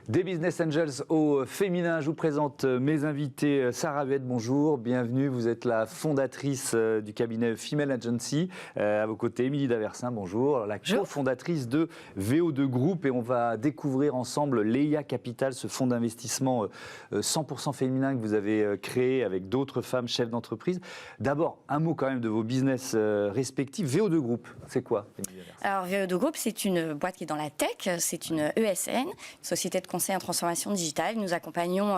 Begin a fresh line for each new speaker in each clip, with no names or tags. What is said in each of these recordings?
Des Business Angels au féminin, je vous présente mes invités. Sarah Huet, bonjour, bienvenue. Vous êtes la fondatrice du cabinet Female Agency. À vos côtés, Émilie Daversin, bonjour, la cofondatrice de VO2 Group. Et on va découvrir ensemble Leia Capital, ce fonds d'investissement 100% féminin que vous avez créé avec d'autres femmes chefs d'entreprise. D'abord, un mot quand même de vos business respectifs. VO2 Group, c'est quoi, Émilie Daversin ?
Alors, VO2 Group, c'est une boîte qui est dans la tech, c'est une ESN, société de conseil en transformation digitale. Nous accompagnons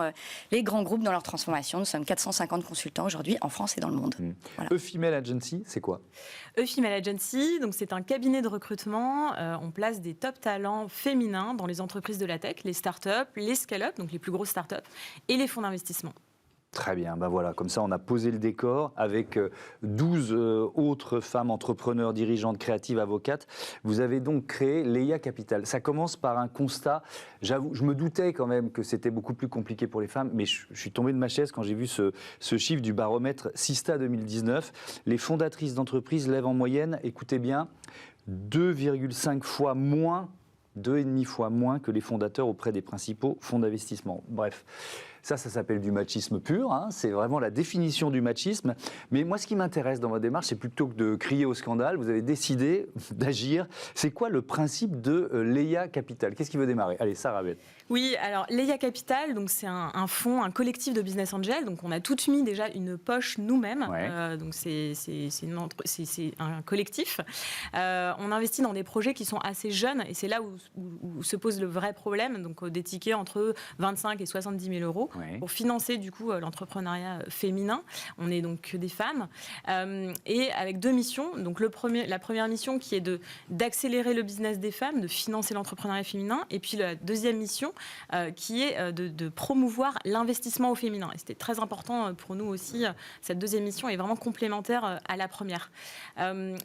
les grands groupes dans leur transformation. Nous sommes 450 consultants aujourd'hui en France et dans le monde. Voilà.
Female Agency, c'est quoi ?
Female Agency, donc c'est un cabinet de recrutement. On place des top talents féminins dans les entreprises de la tech, les startups, les scale-up, donc les plus grosses startups, et les fonds d'investissement.
Très bien, ben voilà, comme ça on a posé le décor avec 12 autres femmes entrepreneurs, dirigeantes, créatives, avocates. Vous avez donc créé Leia Capital. Ça commence par un constat, j'avoue, je me doutais quand même que c'était beaucoup plus compliqué pour les femmes, mais je suis tombé de ma chaise quand j'ai vu ce chiffre du baromètre Sista 2019. Les fondatrices d'entreprises lèvent en moyenne, écoutez bien, 2,5 fois moins, 2,5 fois moins que les fondateurs auprès des principaux fonds d'investissement. Bref. Ça s'appelle du machisme pur, hein. C'est vraiment la définition du machisme. Mais moi, ce qui m'intéresse dans votre démarche, c'est plutôt que de crier au scandale, vous avez décidé d'agir. C'est quoi le principe de Leia Capital ? Qu'est-ce qui veut démarrer ? Allez, Sarah Huet.
Oui, alors Leia Capital, donc c'est un fonds, un collectif de business angels. Donc on a toutes mis déjà une poche nous-mêmes.
Ouais.
Donc c'est un collectif. On investit dans des projets qui sont assez jeunes et c'est là où se pose le vrai problème. Donc des tickets entre 25 et 70 000 euros.
Ouais.
Pour financer du coup l'entrepreneuriat féminin. On est donc que des femmes et avec deux missions. Donc la première mission qui est d'accélérer le business des femmes, de financer l'entrepreneuriat féminin, et puis la deuxième mission qui est de promouvoir l'investissement au féminin. Et c'était très important pour nous aussi. Cette deuxième mission est vraiment complémentaire à la première.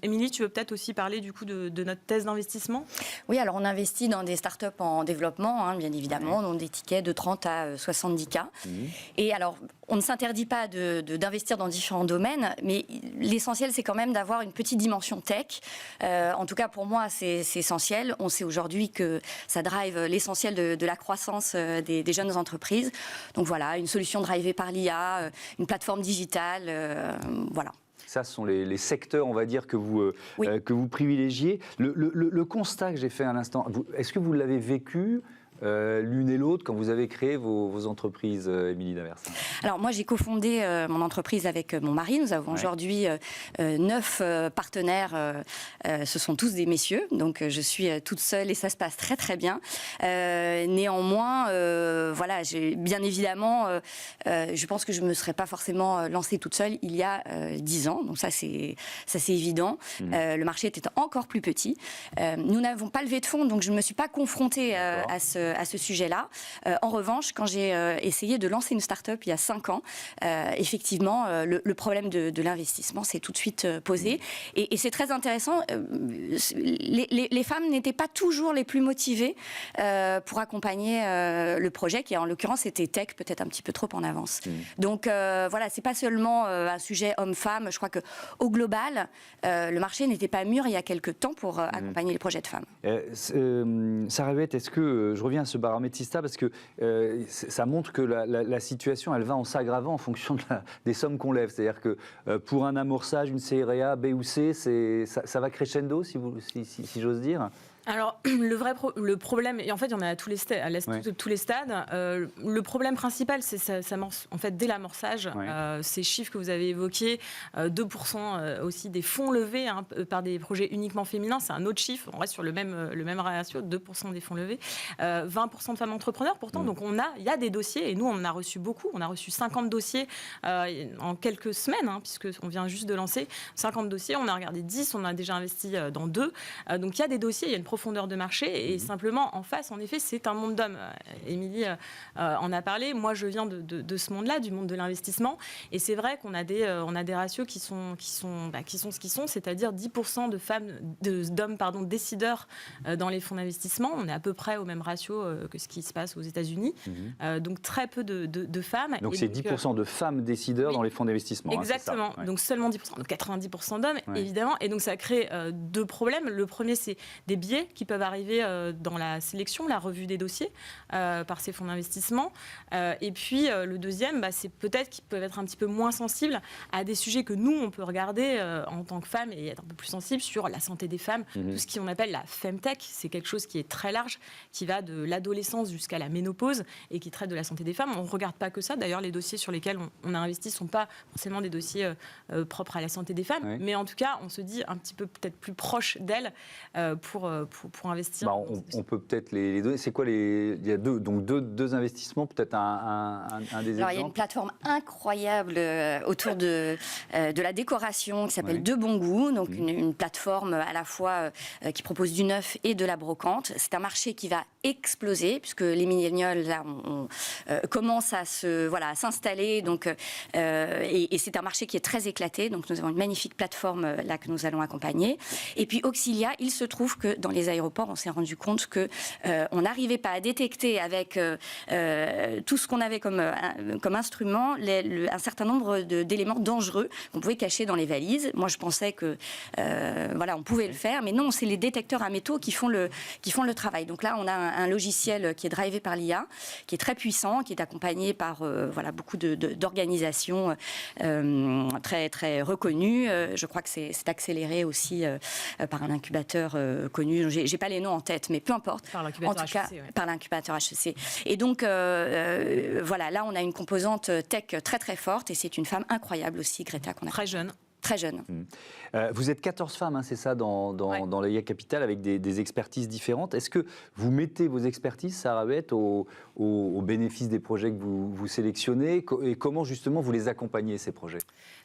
Émilie, tu veux peut-être aussi parler du coup de notre thèse d'investissement ?
Oui, alors on investit dans des startups en développement, hein, bien évidemment, dont des tickets de 30 à 70 cas. Et alors, on ne s'interdit pas d'investir dans différents domaines, mais l'essentiel, c'est quand même d'avoir une petite dimension tech. En tout cas, pour moi, c'est essentiel. On sait aujourd'hui que ça drive l'essentiel de la croissance des jeunes entreprises. Donc voilà, une solution drivée par l'IA, une plateforme digitale, voilà.
Ça, ce sont les secteurs, on va dire, que vous privilégiez. Le constat que j'ai fait à l'instant, est-ce que vous l'avez vécu l'une et l'autre quand vous avez créé vos entreprises, Émilie Daversin ?
Alors moi, j'ai cofondé mon entreprise avec mon mari. Nous avons aujourd'hui 9 partenaires. Ce sont tous des messieurs, donc je suis toute seule et ça se passe très très bien. Néanmoins, voilà, bien évidemment, je pense que je me serais pas forcément lancée toute seule il y a 10 ans. Donc ça c'est évident. Le marché était encore plus petit. Nous n'avons pas levé de fonds, donc je ne me suis pas confrontée à ce sujet-là. En revanche, quand j'ai essayé de lancer une start-up il y a 5 ans, effectivement, le problème de l'investissement s'est tout de suite posé. Et c'est très intéressant. Les femmes n'étaient pas toujours les plus motivées pour accompagner le projet, qui en l'occurrence était tech, peut-être un petit peu trop en avance. Donc voilà, c'est pas seulement un sujet homme-femme. Je crois qu'au global, le marché n'était pas mûr il y a quelques temps pour accompagner les projets de femmes.
Sarah Huet, est-ce que je reviens à ce baromètre Sista parce que ça montre que la situation, elle va en s'aggravant en fonction des sommes qu'on lève. C'est-à-dire que pour un amorçage, une série A, B ou C, ça va crescendo, si j'ose dire.
Alors, le problème, et en fait, il y en a à tous les stades. Tous les stades. Le problème principal, c'est en fait, dès l'amorçage, ces chiffres que vous avez évoqués, 2% aussi des fonds levés par des projets uniquement féminins, c'est un autre chiffre. On reste sur le même ratio, 2% des fonds levés, 20% de femmes entrepreneurs. Pourtant, donc il y a des dossiers, et nous, on en a reçu beaucoup. On a reçu 50 dossiers en quelques semaines, puisqu'on vient juste de lancer 50 dossiers. On a regardé 10, on a déjà investi dans 2. Donc, il y a des dossiers, il y a une profondeur de marché et simplement en face, en effet, c'est un monde d'hommes. Émilie en a parlé. Moi, je viens de ce monde-là, du monde de l'investissement, et c'est vrai qu'on a des ratios qui sont ce qu'ils sont, c'est-à-dire 10% d'hommes décideurs dans les fonds d'investissement. On est à peu près au même ratio que ce qui se passe aux États-Unis. Donc très peu de femmes.
Donc c'est 10% de femmes décideurs dans les fonds d'investissement.
Exactement.
C'est ça,
donc seulement 10%, donc 90% d'hommes, évidemment. Et donc ça crée deux problèmes. Le premier, c'est des biais. projets qui peuvent arriver dans la sélection, la revue des dossiers par ces fonds d'investissement. Et puis le deuxième, c'est peut-être qu'ils peuvent être un petit peu moins sensibles à des sujets que nous, on peut regarder en tant que femmes et être un peu plus sensibles sur la santé des femmes, tout ce qu'on appelle la femtech. C'est quelque chose qui est très large, qui va de l'adolescence jusqu'à la ménopause et qui traite de la santé des femmes. On ne regarde pas que ça. D'ailleurs, les dossiers sur lesquels on a investi ne sont pas forcément des dossiers propres à la santé des femmes. Mais en tout cas, on se dit un petit peu peut-être plus proche d'elles pour investir.
On peut peut-être les donner. C'est quoi il y a deux investissements, peut-être un des exemples.
Il y a une plateforme incroyable autour de la décoration qui s'appelle De Bon Goût, donc une plateforme à la fois qui propose du neuf et de la brocante. C'est un marché qui va exploser puisque les millénials là commencent à s'installer, donc et c'est un marché qui est très éclaté. Donc nous avons une magnifique plateforme là que nous allons accompagner. Et puis Auxilia, il se trouve que dans les aéroports, on s'est rendu compte que on n'arrivait pas à détecter avec tout ce qu'on avait comme instrument un certain nombre d'éléments dangereux qu'on pouvait cacher dans les valises. Moi, je pensais que on pouvait le faire, mais non, c'est les détecteurs à métaux qui font le travail. Donc là, on a un logiciel qui est drivé par l'IA, qui est très puissant, qui est accompagné par beaucoup d'organisations très très reconnues. Je crois que c'est accéléré aussi par un incubateur connu. J'ai pas les noms en tête, mais peu importe.
Par l'incubateur HEC.
Par l'incubateur HEC. Et donc là, on a une composante tech très très forte, et c'est une femme incroyable aussi, Greta, qu'on a.
Très jeune.
Très jeune.
Vous êtes 14 femmes, c'est ça, dans l'EIA Capital, avec des expertises différentes. Est-ce que vous mettez vos expertises, Sarah Huet, au bénéfice des projets que vous sélectionnez, et comment justement vous les accompagnez, ces projets?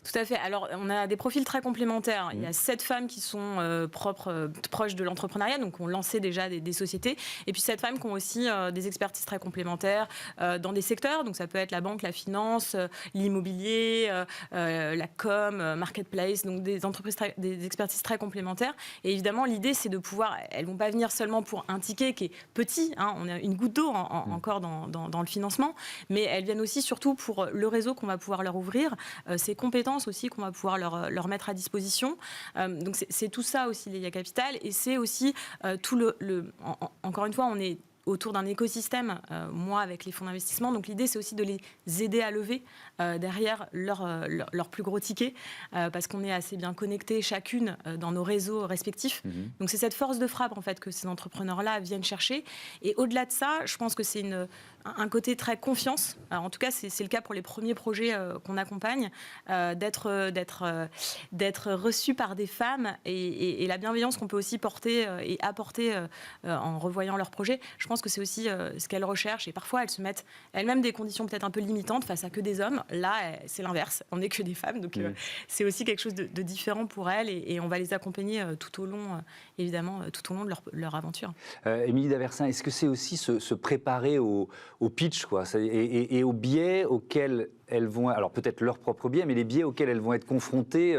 Tout à fait. Alors, on a des profils très complémentaires. Il y a 7 femmes qui sont proches de l'entrepreneuriat, donc ont lancé déjà des sociétés. Et puis 7 femmes qui ont aussi des expertises très complémentaires dans des secteurs. Donc ça peut être la banque, la finance, l'immobilier, la com, marketplace, donc des entreprises, des expertises très complémentaires. Et évidemment, l'idée, c'est de pouvoir... Elles ne vont pas venir seulement pour un ticket qui est petit, on a une goutte d'eau encore dans le financement, mais elles viennent aussi surtout pour le réseau qu'on va pouvoir leur ouvrir, ces compétences aussi qu'on va pouvoir leur mettre à disposition. Donc c'est tout ça aussi l'EIA Capital, et c'est aussi tout encore une fois, on est autour d'un écosystème, moi avec les fonds d'investissement. Donc l'idée, c'est aussi de les aider à lever derrière leur plus gros ticket, parce qu'on est assez bien connectés chacune dans nos réseaux respectifs. Donc c'est cette force de frappe en fait que ces entrepreneurs-là viennent chercher. Et au-delà de ça, je pense que c'est un côté très confiance. Alors, en tout cas, c'est le cas pour les premiers projets qu'on accompagne, d'être reçu par des femmes, et la bienveillance qu'on peut aussi porter et apporter en revoyant leurs projets. Je pense que c'est aussi ce qu'elles recherchent, et parfois elles se mettent elles-mêmes des conditions peut-être un peu limitantes face à que des hommes. Là, c'est l'inverse, on n'est que des femmes, donc c'est aussi quelque chose de différent pour elles, et on va les accompagner tout au long, évidemment, tout au long de leur aventure.
Émilie Daversin, est-ce que c'est aussi se préparer au pitch, quoi, et aux biais auxquels elles vont, alors peut-être leurs propres biais, mais les biais auxquels elles vont être confrontées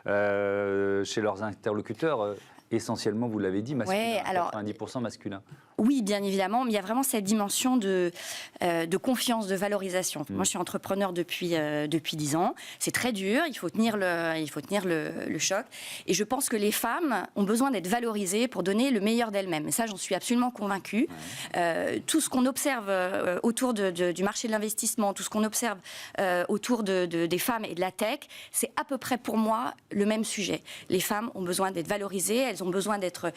chez leurs interlocuteurs essentiellement, vous l'avez dit, masculin, 90% masculin.
Oui, bien évidemment, mais il y a vraiment cette dimension de confiance, de valorisation. Moi, je suis entrepreneur depuis 10 ans. C'est très dur, il faut tenir le choc. Et je pense que les femmes ont besoin d'être valorisées pour donner le meilleur d'elles-mêmes. Et ça, j'en suis absolument convaincue. Tout ce qu'on observe autour du marché de l'investissement, tout ce qu'on observe autour des femmes et de la tech, c'est à peu près pour moi le même sujet. Les femmes ont besoin d'être valorisées, elles ont besoin d'être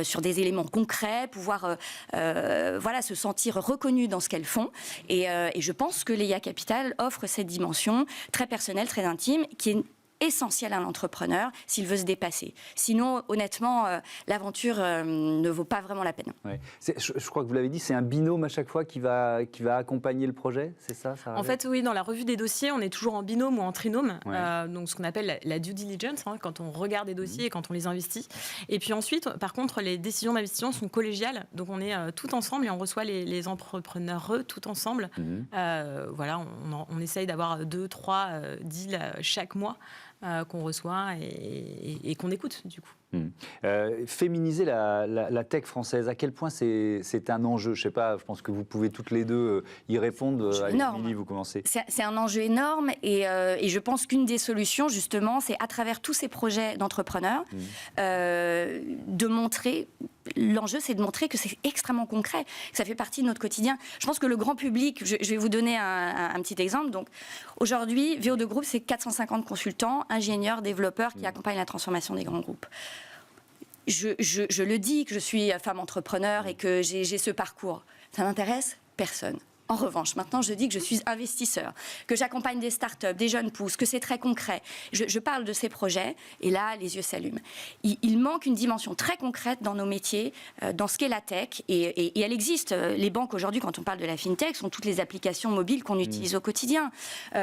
sur des éléments concrets, pouvoir se sentir reconnues dans ce qu'elles font. Et je pense que l'EIA Capital offre cette dimension très personnelle, très intime, qui est essentiel à l'entrepreneur s'il veut se dépasser. Sinon, honnêtement, l'aventure ne vaut pas vraiment la peine.
Ouais. Je crois que vous l'avez dit, c'est un binôme à chaque fois qui va accompagner le projet, c'est ça, Sarah?
En fait, oui, dans la revue des dossiers, on est toujours en binôme ou en trinôme, donc ce qu'on appelle la due diligence, quand on regarde les dossiers et quand on les investit. Et puis ensuite, par contre, les décisions d'investissement sont collégiales, donc on est tout ensemble et on reçoit les entrepreneurs tout ensemble. On essaye d'avoir 2-3 deals chaque mois qu'on reçoit et qu'on écoute, du coup.
Féminiser la tech française, à quel point c'est un enjeu? Je ne sais pas, je pense que vous pouvez toutes les deux y répondre. Émilie, vous commencez.
C'est un enjeu énorme, et je pense qu'une des solutions, justement, c'est à travers tous ces projets d'entrepreneurs de montrer l'enjeu, c'est de montrer que c'est extrêmement concret, que ça fait partie de notre quotidien. Je pense que le grand public, je vais vous donner un petit exemple. Donc, aujourd'hui, VO2 Group, c'est 450 consultants, ingénieurs, développeurs qui accompagnent la transformation des grands groupes. Je le dis que je suis femme entrepreneur et que j'ai ce parcours. Ça n'intéresse personne. En revanche, maintenant, je dis que je suis investisseur, que j'accompagne des startups, des jeunes pousses, que c'est très concret. Je parle de ces projets et là, les yeux s'allument. Il manque une dimension très concrète dans nos métiers, dans ce qu'est la tech. Et elle existe. Les banques, aujourd'hui, quand on parle de la fintech, sont toutes les applications mobiles qu'on utilise au quotidien.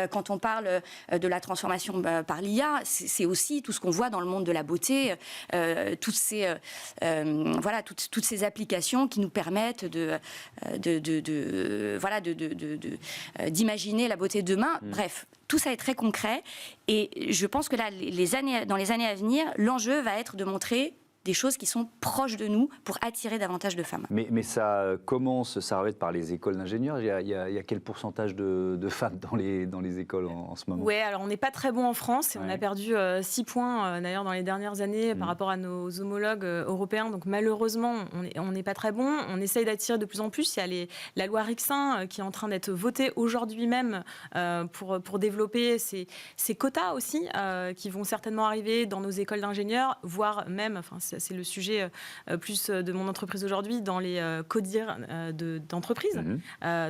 Quand on parle de la transformation par l'IA, c'est aussi tout ce qu'on voit dans le monde de la beauté, toutes ces applications qui nous permettent d'imaginer la beauté de demain. Bref, tout ça est très concret et je pense que là, dans les années à venir, l'enjeu va être de montrer des choses qui sont proches de nous pour attirer davantage de femmes.
Mais ça commence, ça va être par les écoles d'ingénieurs. Il y a quel pourcentage de femmes dans les écoles en ce moment?
Oui, alors on n'est pas très bon en France et on a perdu 6 points d'ailleurs dans les dernières années par rapport à nos homologues européens. Donc malheureusement, on n'est pas très bon. On essaye d'attirer de plus en plus. Il y a la loi Rixin qui est en train d'être votée aujourd'hui même pour développer ces quotas aussi qui vont certainement arriver dans nos écoles d'ingénieurs, voire même, c'est le sujet plus de mon entreprise aujourd'hui, dans les CODIR d'entreprise.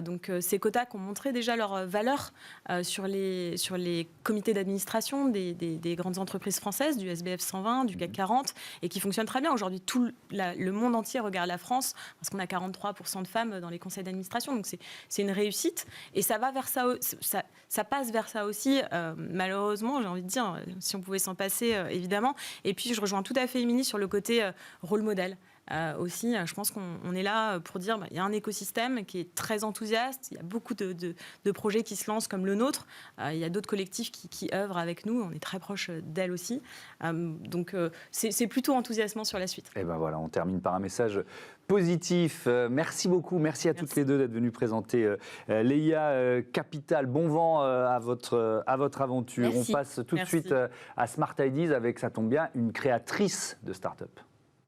Donc ces quotas qui ont montré déjà leur valeur sur les comités d'administration des grandes entreprises françaises, du SBF 120, du CAC 40, et qui fonctionnent très bien. Aujourd'hui, le monde entier regarde la France, parce qu'on a 43% de femmes dans les conseils d'administration, donc c'est une réussite. Et ça va vers ça passe vers ça aussi, malheureusement, j'ai envie de dire, si on pouvait s'en passer, évidemment. Et puis, je rejoins tout à fait Émilie sur le côté rôle modèle. Aussi, je pense qu'on est là pour dire il y a un écosystème qui est très enthousiaste, il y a beaucoup de projets qui se lancent comme le nôtre, il y a d'autres collectifs qui œuvrent avec nous, on est très proche d'elles aussi. Donc c'est plutôt enthousiasmant sur la suite.
Et ben voilà, on termine par un message positif. Merci beaucoup, merci à toutes les deux d'être venues présenter Leia Capital. Bon vent à votre aventure.
Merci.
On passe tout de suite à Smart Ideas avec, ça tombe bien, une créatrice de start-up.